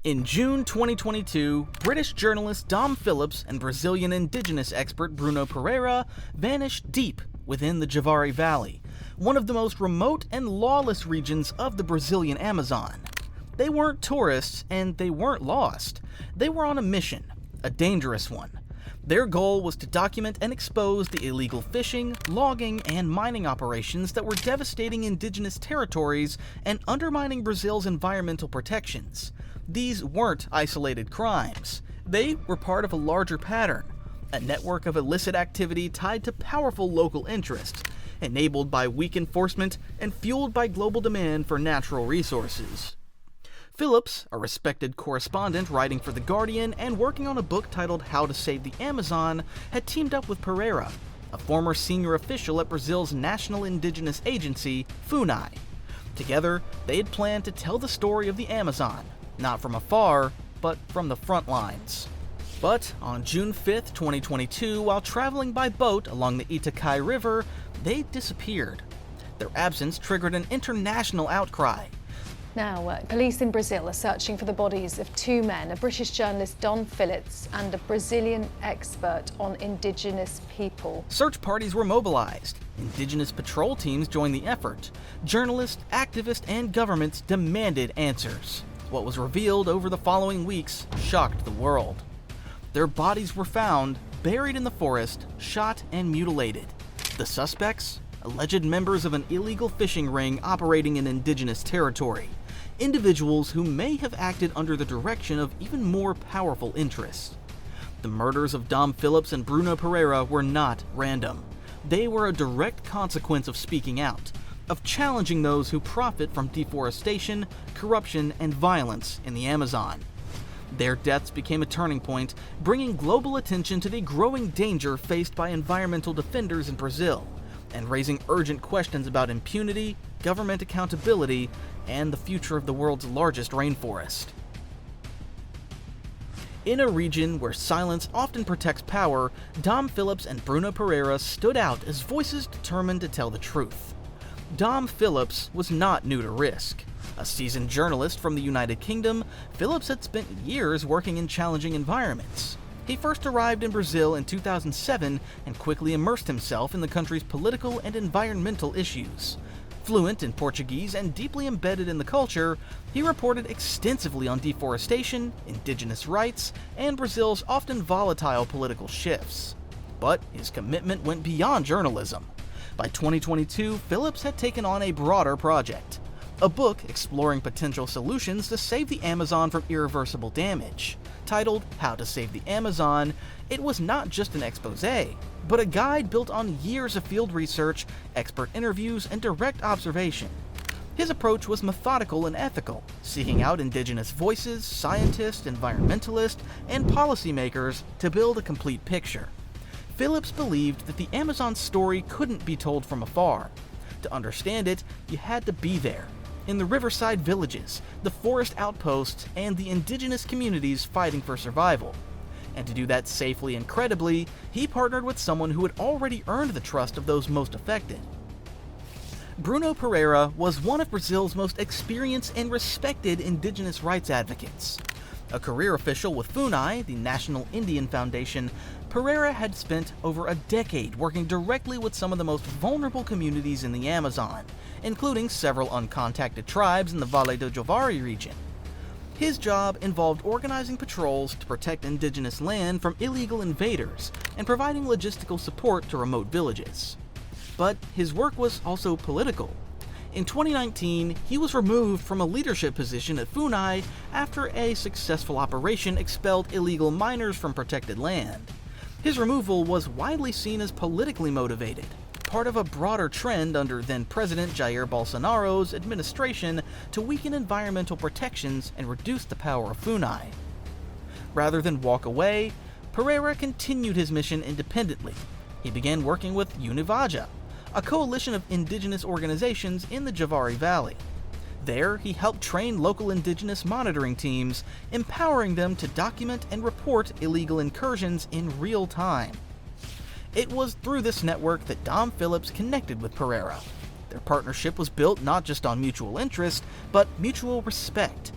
In June 2022, British journalist Dom Phillips and Brazilian indigenous expert Bruno Pereira vanished deep within the Javari Valley, one of the most remote and lawless regions of the Brazilian Amazon. They weren't tourists, and they weren't lost. They were on a mission, a dangerous one. Their goal was to document and expose the illegal fishing, logging, and mining operations that were devastating indigenous territories and undermining Brazil's environmental protections. These weren't isolated crimes. They were part of a larger pattern, a network of illicit activity tied to powerful local interests, enabled by weak enforcement and fueled by global demand for natural resources. Phillips, a respected correspondent writing for The Guardian and working on a book titled How to Save the Amazon, had teamed up with Pereira, a former senior official at Brazil's national indigenous agency, FUNAI. Together, they had planned to tell the story of the Amazon, not from afar, but from the front lines. But on June 5, 2022, while traveling by boat along the Itaquai River, they disappeared. Their absence triggered an international outcry. Now, police in Brazil are searching for the bodies of two men, a British journalist, Dom Phillips, and a Brazilian expert on indigenous people. Search parties were mobilized. Indigenous patrol teams joined the effort. Journalists, activists, and governments demanded answers. What was revealed over the following weeks shocked the world. Their bodies were found, buried in the forest, shot and mutilated. The suspects? Alleged members of an illegal fishing ring operating in indigenous territory. Individuals who may have acted under the direction of even more powerful interests. The murders of Dom Phillips and Bruno Pereira were not random. They were a direct consequence of speaking out, of challenging those who profit from deforestation, corruption, and violence in the Amazon. Their deaths became a turning point, bringing global attention to the growing danger faced by environmental defenders in Brazil, and raising urgent questions about impunity, government accountability, and the future of the world's largest rainforest. In a region where silence often protects power, Dom Phillips and Bruno Pereira stood out as voices determined to tell the truth. Dom Phillips was not new to risk. A seasoned journalist from the United Kingdom, Phillips had spent years working in challenging environments. He first arrived in Brazil in 2007 and quickly immersed himself in the country's political and environmental issues. Fluent in Portuguese and deeply embedded in the culture, he reported extensively on deforestation, indigenous rights, and Brazil's often volatile political shifts. But his commitment went beyond journalism. By 2022, Phillips had taken on a broader project, a book exploring potential solutions to save the Amazon from irreversible damage. Titled How to Save the Amazon, it was not just an exposé, but a guide built on years of field research, expert interviews, and direct observation. His approach was methodical and ethical, seeking out indigenous voices, scientists, environmentalists, and policymakers to build a complete picture. Phillips believed that the Amazon's story couldn't be told from afar. To understand it, you had to be there, in the riverside villages, the forest outposts, and the indigenous communities fighting for survival. And to do that safely and credibly, he partnered with someone who had already earned the trust of those most affected. Bruno Pereira was one of Brazil's most experienced and respected indigenous rights advocates. A career official with FUNAI, the National Indian Foundation, Pereira had spent over a decade working directly with some of the most vulnerable communities in the Amazon, including several uncontacted tribes in the Vale do Javari region. His job involved organizing patrols to protect indigenous land from illegal invaders and providing logistical support to remote villages. But his work was also political. In 2019, he was removed from a leadership position at FUNAI after a successful operation expelled illegal miners from protected land. His removal was widely seen as politically motivated, part of a broader trend under then-President Jair Bolsonaro's administration to weaken environmental protections and reduce the power of FUNAI. Rather than walk away, Pereira continued his mission independently. He began working with Univaja, a coalition of indigenous organizations in the Javari Valley. There, he helped train local indigenous monitoring teams, empowering them to document and report illegal incursions in real time. It was through this network that Dom Phillips connected with Pereira. Their partnership was built not just on mutual interest, but mutual respect.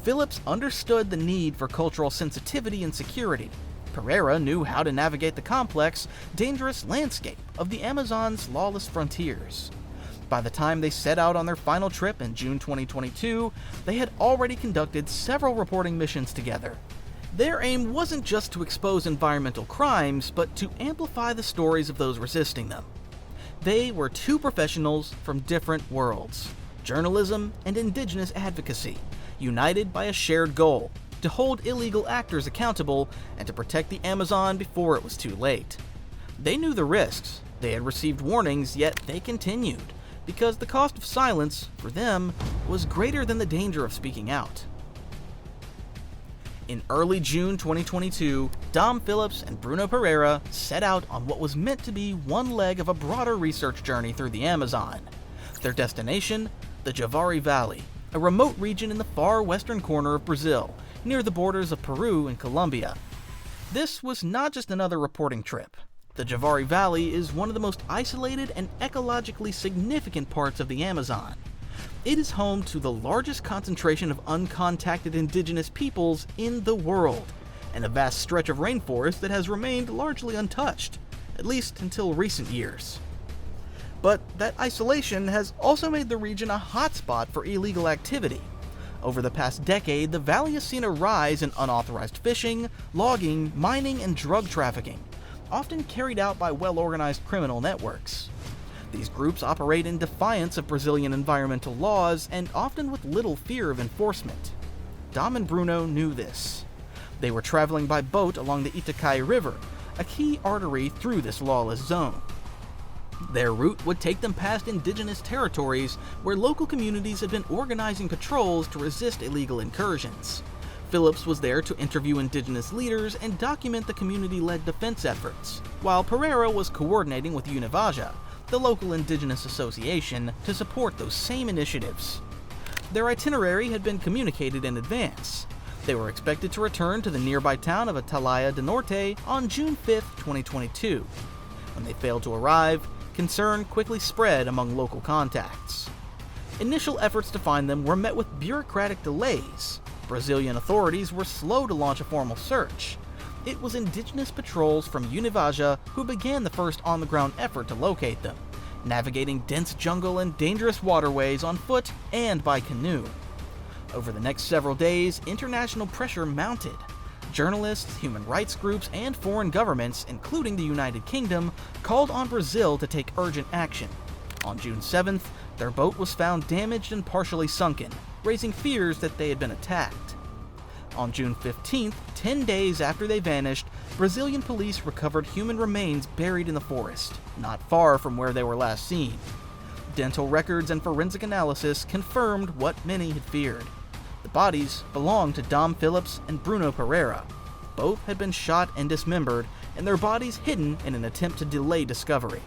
Phillips understood the need for cultural sensitivity and security. Pereira knew how to navigate the complex, dangerous landscape of the Amazon's lawless frontiers. By the time they set out on their final trip in June 2022, they had already conducted several reporting missions together. Their aim wasn't just to expose environmental crimes, but to amplify the stories of those resisting them. They were two professionals from different worlds, journalism and indigenous advocacy, united by a shared goal: to hold illegal actors accountable and to protect the Amazon before it was too late. They knew the risks, they had received warnings, yet they continued, because the cost of silence, for them, was greater than the danger of speaking out. In early June 2022, Dom Phillips and Bruno Pereira set out on what was meant to be one leg of a broader research journey through the Amazon. Their destination? The Javari Valley, a remote region in the far western corner of Brazil, near the borders of Peru and Colombia. This was not just another reporting trip. The Javari Valley is one of the most isolated and ecologically significant parts of the Amazon. It is home to the largest concentration of uncontacted indigenous peoples in the world, and a vast stretch of rainforest that has remained largely untouched, at least until recent years. But that isolation has also made the region a hotspot for illegal activity. Over the past decade, the valley has seen a rise in unauthorized fishing, logging, mining, and drug trafficking, often carried out by well-organized criminal networks. These groups operate in defiance of Brazilian environmental laws and often with little fear of enforcement. Dom and Bruno knew this. They were traveling by boat along the Itacaí River, a key artery through this lawless zone. Their route would take them past indigenous territories where local communities had been organizing patrols to resist illegal incursions. Phillips was there to interview indigenous leaders and document the community-led defense efforts, while Pereira was coordinating with Univaja, the local indigenous association, to support those same initiatives. Their itinerary had been communicated in advance. They were expected to return to the nearby town of Atalaia do Norte on June 5, 2022. When they failed to arrive, concern quickly spread among local contacts. Initial efforts to find them were met with bureaucratic delays. Brazilian authorities were slow to launch a formal search. It was indigenous patrols from Univaja who began the first on-the-ground effort to locate them, navigating dense jungle and dangerous waterways on foot and by canoe. Over the next several days, international pressure mounted. Journalists, human rights groups, and foreign governments, including the United Kingdom, called on Brazil to take urgent action. On June 7th, their boat was found damaged and partially sunken, raising fears that they had been attacked. On June 15th, 10 days after they vanished, Brazilian police recovered human remains buried in the forest, not far from where they were last seen. Dental records and forensic analysis confirmed what many had feared. The bodies belonged to Dom Phillips and Bruno Pereira. Both had been shot and dismembered, and their bodies hidden in an attempt to delay discovery.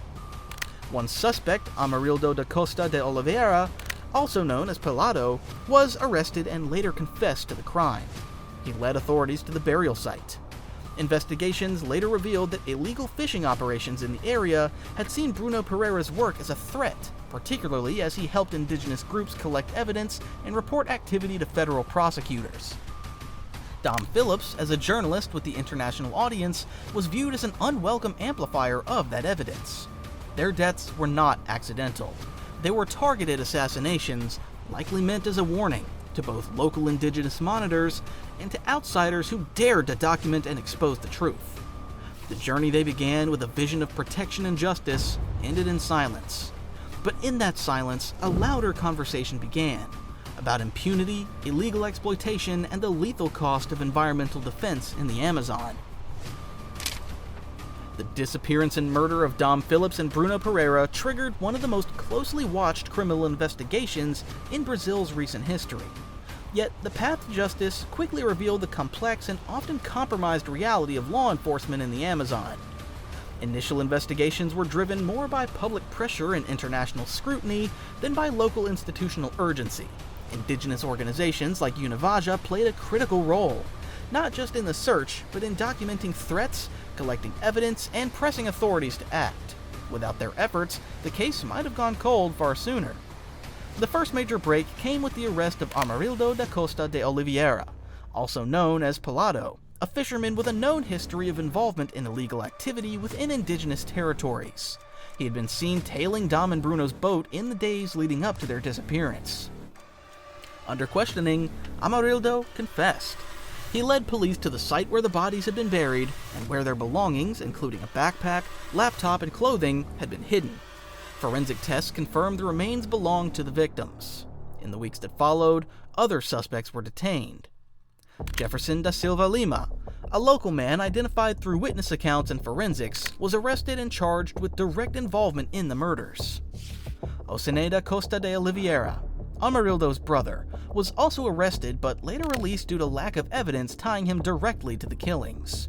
One suspect, Amarildo da Costa de Oliveira, also known as Pelado, was arrested and later confessed to the crime. He led authorities to the burial site. Investigations later revealed that illegal fishing operations in the area had seen Bruno Pereira's work as a threat, particularly as he helped indigenous groups collect evidence and report activity to federal prosecutors. Dom Phillips, as a journalist with the international audience, was viewed as an unwelcome amplifier of that evidence. Their deaths were not accidental. They were targeted assassinations, likely meant as a warning to both local indigenous monitors and to outsiders who dared to document and expose the truth. The journey they began with a vision of protection and justice ended in silence. But in that silence, a louder conversation began about impunity, illegal exploitation, and the lethal cost of environmental defense in the Amazon. The disappearance and murder of Dom Phillips and Bruno Pereira triggered one of the most closely watched criminal investigations in Brazil's recent history. Yet, the path to justice quickly revealed the complex and often compromised reality of law enforcement in the Amazon. Initial investigations were driven more by public pressure and international scrutiny than by local institutional urgency. Indigenous organizations like Univaja played a critical role, not just in the search, but in documenting threats, collecting evidence, and pressing authorities to act. Without their efforts, the case might have gone cold far sooner. The first major break came with the arrest of Amarildo da Costa de Oliveira, also known as Pelado, a fisherman with a known history of involvement in illegal activity within indigenous territories. He had been seen tailing Dom and Bruno's boat in the days leading up to their disappearance. Under questioning, Amarildo confessed. He led police to the site where the bodies had been buried and where their belongings, including a backpack, laptop, and clothing, had been hidden. Forensic tests confirmed the remains belonged to the victims. In the weeks that followed, other suspects were detained. Jefferson da Silva Lima, a local man identified through witness accounts and forensics, was arrested and charged with direct involvement in the murders. Ocene da Costa de Oliveira, Amarildo's brother, was also arrested but later released due to lack of evidence tying him directly to the killings.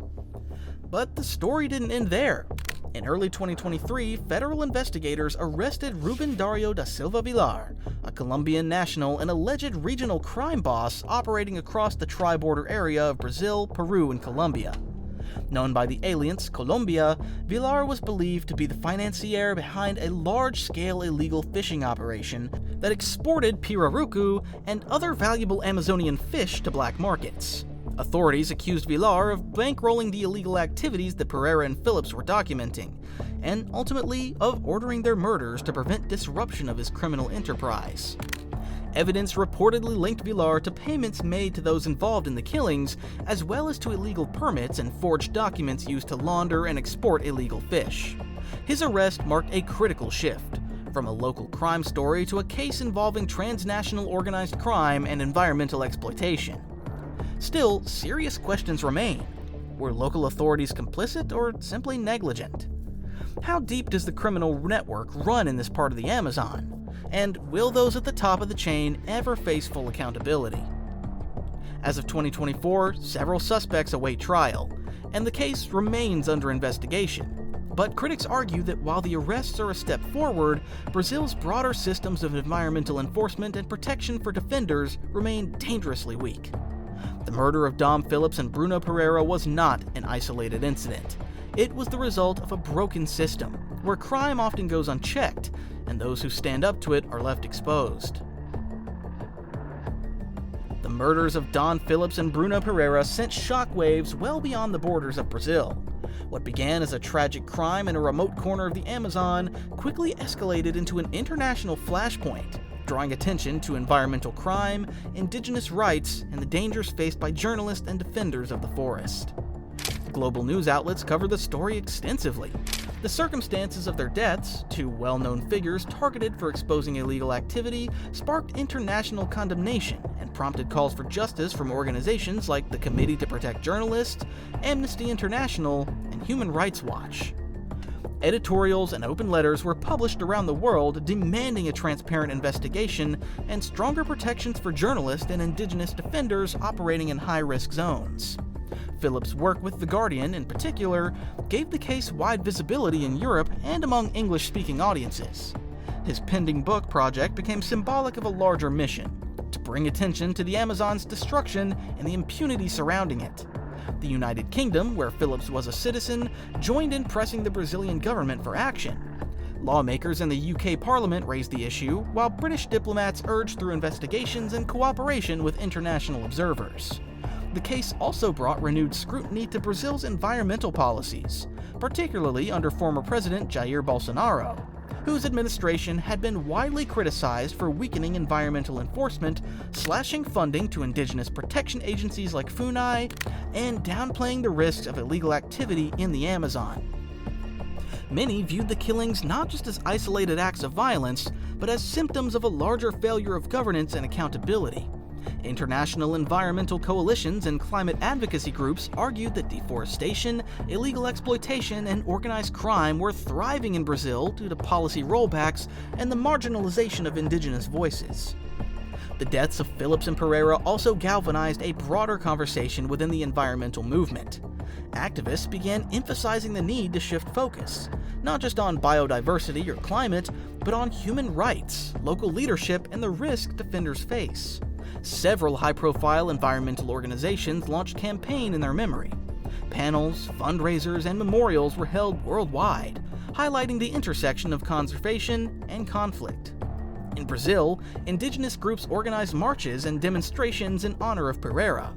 But the story didn't end there. In early 2023, federal investigators arrested Ruben Dario da Silva Villar, a Colombian national and alleged regional crime boss operating across the tri-border area of Brazil, Peru, and Colombia. Known by the alias Colombia, Villar was believed to be the financier behind a large-scale illegal fishing operation that exported pirarucu and other valuable Amazonian fish to black markets. Authorities accused Villar of bankrolling the illegal activities that Pereira and Phillips were documenting, and ultimately of ordering their murders to prevent disruption of his criminal enterprise. Evidence reportedly linked Villar to payments made to those involved in the killings, as well as to illegal permits and forged documents used to launder and export illegal fish. His arrest marked a critical shift, from a local crime story to a case involving transnational organized crime and environmental exploitation. Still, serious questions remain. Were local authorities complicit or simply negligent? How deep does the criminal network run in this part of the Amazon? And will those at the top of the chain ever face full accountability? As of 2024, several suspects await trial, and the case remains under investigation. But critics argue that while the arrests are a step forward, Brazil's broader systems of environmental enforcement and protection for defenders remain dangerously weak. The murder of Dom Phillips and Bruno Pereira was not an isolated incident. It was the result of a broken system, where crime often goes unchecked, and those who stand up to it are left exposed. The murders of Dom Phillips and Bruno Pereira sent shockwaves well beyond the borders of Brazil. What began as a tragic crime in a remote corner of the Amazon quickly escalated into an international flashpoint, drawing attention to environmental crime, indigenous rights, and the dangers faced by journalists and defenders of the forest. Global news outlets covered the story extensively. The circumstances of their deaths, two well-known figures targeted for exposing illegal activity, sparked international condemnation and prompted calls for justice from organizations like the Committee to Protect Journalists, Amnesty International, and Human Rights Watch. Editorials and open letters were published around the world demanding a transparent investigation and stronger protections for journalists and indigenous defenders operating in high-risk zones. Phillips' work with The Guardian, in particular, gave the case wide visibility in Europe and among English-speaking audiences. His pending book project became symbolic of a larger mission, to bring attention to the Amazon's destruction and the impunity surrounding it. The United Kingdom, where Phillips was a citizen, joined in pressing the Brazilian government for action. Lawmakers in the UK Parliament raised the issue, while British diplomats urged through investigations and cooperation with international observers. The case also brought renewed scrutiny to Brazil's environmental policies, particularly under former President Jair Bolsonaro, whose administration had been widely criticized for weakening environmental enforcement, slashing funding to indigenous protection agencies like FUNAI, and downplaying the risks of illegal activity in the Amazon. Many viewed the killings not just as isolated acts of violence, but as symptoms of a larger failure of governance and accountability. International environmental coalitions and climate advocacy groups argued that deforestation, illegal exploitation, and organized crime were thriving in Brazil due to policy rollbacks and the marginalization of indigenous voices. The deaths of Phillips and Pereira also galvanized a broader conversation within the environmental movement. Activists began emphasizing the need to shift focus, not just on biodiversity or climate, but on human rights, local leadership, and the risk defenders face. Several high-profile environmental organizations launched campaigns in their memory. Panels, fundraisers, and memorials were held worldwide, highlighting the intersection of conservation and conflict. In Brazil, indigenous groups organized marches and demonstrations in honor of Pereira.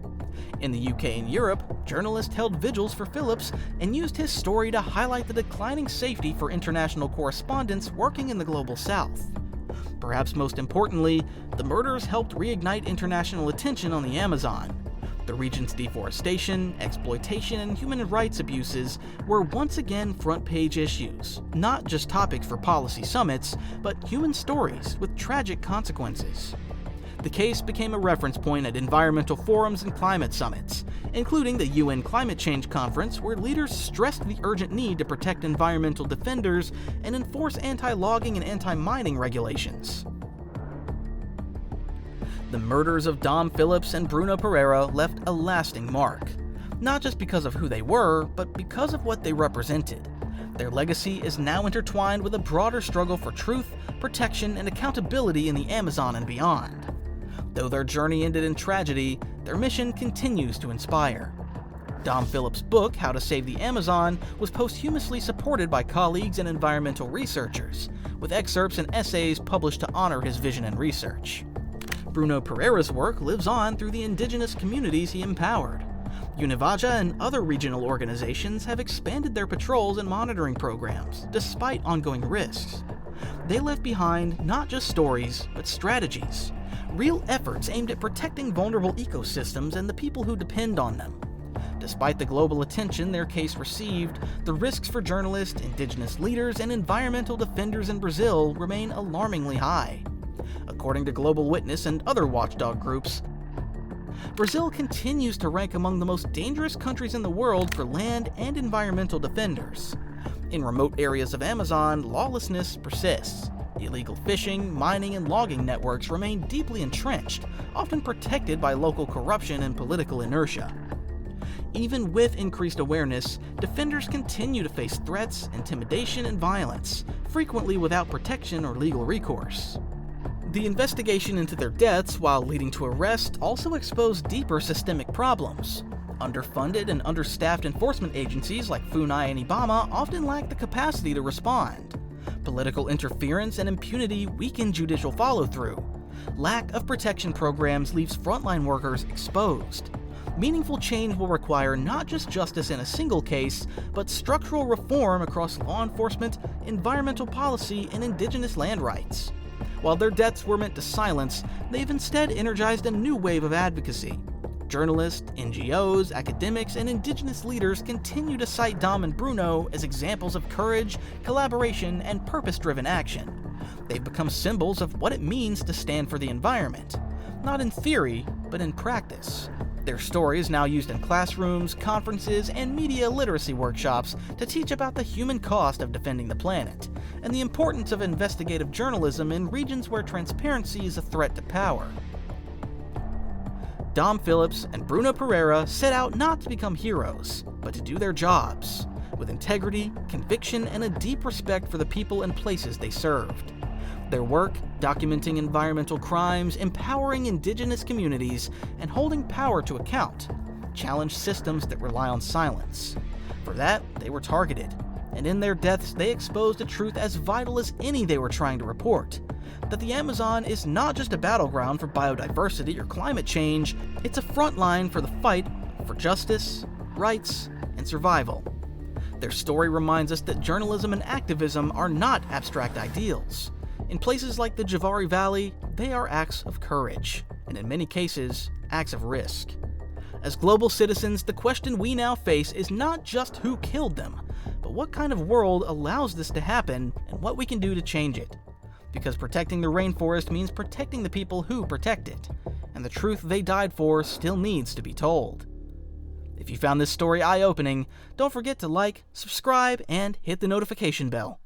In the UK and Europe, journalists held vigils for Phillips and used his story to highlight the declining safety for international correspondents working in the global south. Perhaps most importantly, the murders helped reignite international attention on the Amazon. The region's deforestation, exploitation, and human rights abuses were once again front-page issues, not just topics for policy summits, but human stories with tragic consequences. The case became a reference point at environmental forums and climate summits, including the UN Climate Change Conference, where leaders stressed the urgent need to protect environmental defenders and enforce anti-logging and anti-mining regulations. The murders of Dom Phillips and Bruno Pereira left a lasting mark, not just because of who they were, but because of what they represented. Their legacy is now intertwined with a broader struggle for truth, protection, and accountability in the Amazon and beyond. Though their journey ended in tragedy, their mission continues to inspire. Dom Phillips' book, How to Save the Amazon, was posthumously supported by colleagues and environmental researchers, with excerpts and essays published to honor his vision and research. Bruno Pereira's work lives on through the indigenous communities he empowered. Univaja and other regional organizations have expanded their patrols and monitoring programs, despite ongoing risks. They left behind not just stories, but strategies, real efforts aimed at protecting vulnerable ecosystems and the people who depend on them. Despite the global attention their case received, the risks for journalists, indigenous leaders, and environmental defenders in Brazil remain alarmingly high. According to Global Witness and other watchdog groups, Brazil continues to rank among the most dangerous countries in the world for land and environmental defenders. In remote areas of Amazon, lawlessness persists. Illegal fishing, mining, and logging networks remain deeply entrenched, often protected by local corruption and political inertia. Even with increased awareness, defenders continue to face threats, intimidation, and violence, frequently without protection or legal recourse. The investigation into their deaths, while leading to arrest, also exposed deeper systemic problems. Underfunded and understaffed enforcement agencies like FUNAI and IBAMA often lack the capacity to respond. Political interference and impunity weaken judicial follow-through. Lack of protection programs leaves frontline workers exposed. Meaningful change will require not just justice in a single case, but structural reform across law enforcement, environmental policy, and indigenous land rights. While their deaths were meant to silence, they've instead energized a new wave of advocacy. Journalists, NGOs, academics, and indigenous leaders continue to cite Dom and Bruno as examples of courage, collaboration, and purpose-driven action. They've become symbols of what it means to stand for the environment, not in theory, but in practice. Their story is now used in classrooms, conferences, and media literacy workshops to teach about the human cost of defending the planet, and the importance of investigative journalism in regions where transparency is a threat to power. Dom Phillips and Bruno Pereira set out not to become heroes, but to do their jobs, with integrity, conviction, and a deep respect for the people and places they served. Their work, documenting environmental crimes, empowering indigenous communities, and holding power to account, challenged systems that rely on silence. For that, they were targeted, and in their deaths they exposed a truth as vital as any they were trying to report: that the Amazon is not just a battleground for biodiversity or climate change, it's a front line for the fight for justice, rights, and survival. Their story reminds us that journalism and activism are not abstract ideals. In places like the Javari Valley, they are acts of courage, and in many cases, acts of risk. As global citizens, the question we now face is not just who killed them, but what kind of world allows this to happen and what we can do to change it. Because protecting the rainforest means protecting the people who protect it, and the truth they died for still needs to be told. If you found this story eye-opening, don't forget to like, subscribe, and hit the notification bell.